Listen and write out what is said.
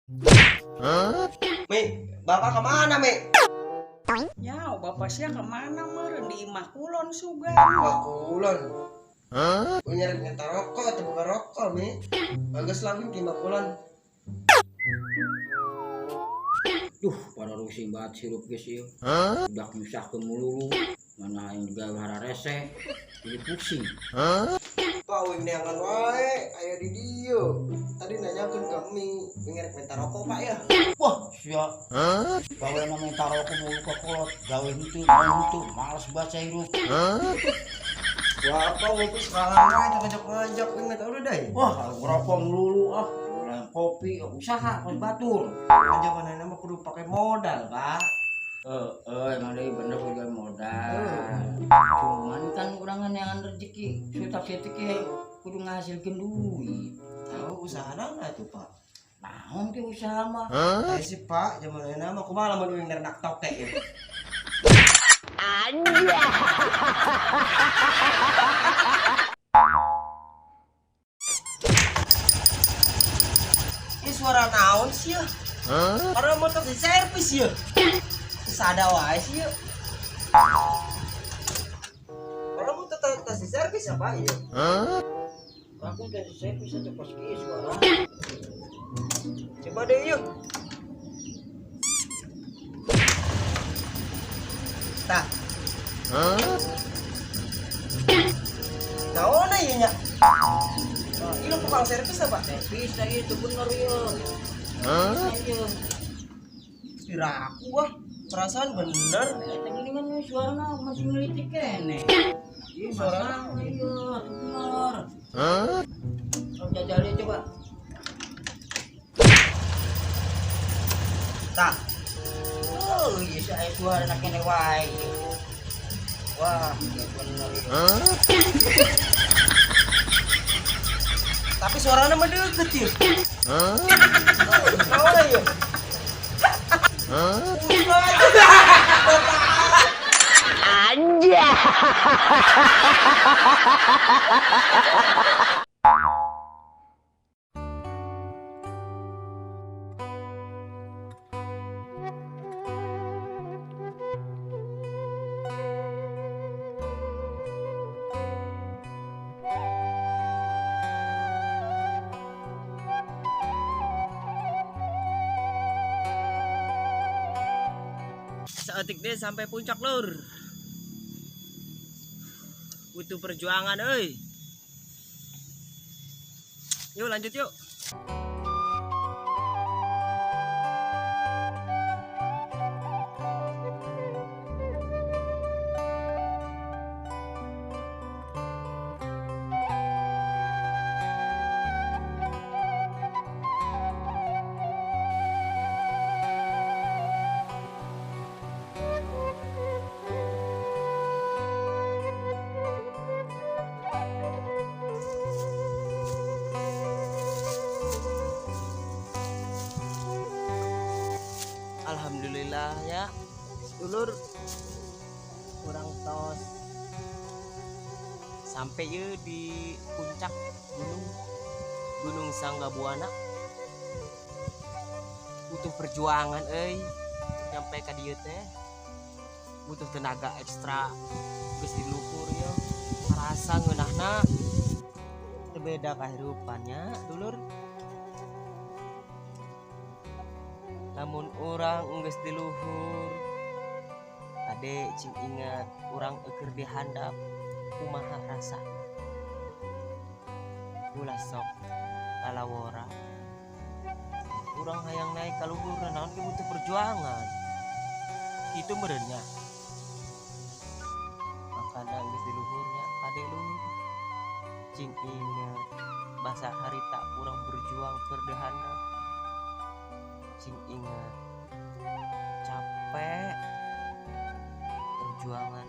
Mi, bapak kemana Mi? Ya, bapak sia kemana meren di imah kulon suga. Wah kulon. Punya nyata rokok atau bukan rokok Mi? Bagus lah Mi di kulon. Duh, pada rusing banget sirup guys ya. Udah nyusah ke mulu. Mana yang juga hara rese. Jadi pusing. Pak wing neangan wae, aya di dieu. Tadi nanyakeun ke Mi, ngerek minta rokok Pak ya. Wah, siap. Gawe namanya taruh ke mulu ke kolot. Gawe itu, mau itu. Males baca hirup. Wah apa ngopi sekarang wae ngajak-ngajak Mi tahu udah deh. Wah, kalau ngerokok melulu ah. Jualan kopi, usaha, kos batur. Zaman nama kudu pakai modal Pak. Emang deh bener juga modal. Cuman kan kurangan yang rezeki. Sudah setik kudu ngasilkan duit. Tahu usaha nana tuh Pak. Naon ke usaha mah? Ayo sih Pak, zaman nama aku malah mau yang nernak toke ya. Ini suara naon sih ya? Orang motor di servis ya? Sada wae sih ya? Orang motor tas di servis apa ya? Aku dari servis atau pas kis suara. Coba deh yuk. Tah. Naon ya nya? Ini tukang servis apa? Servis tadi itu bener ya. Ayo. Kira aku wah, perasaan bener. Tadi kan suara masih ngelitik kene. Ini suara Iya, bener. Kau jajali coba. tah. Oh, iya saya suara nak kene wae. Wah, iya bener. Tapi suaranya mah deket ya. Naon ya? Seetik deh sampai puncak lur. Butuh perjuangan euy. Yuk lanjut yuk. Alhamdulillah ya dulur kurang tos sampai ya di puncak Gunung Sanggabuana. Butuh perjuangan nyampe ka dieu teh butuh tenaga ekstra geus di luhur ya rasa ngeunahna teu beda kahirupannya dulur. Namun orang enggeus di luhur kade cing ingat orang eukeur di handap kumaha rasana ulah sok kalawora urang hayang naik ka luhur naon ge butuh perjuangan kitu meureunnya makana enggeus di luhurnya kade luhur cing ingat basa harita urang berjuang keur di handap cing ingat capek perjuangan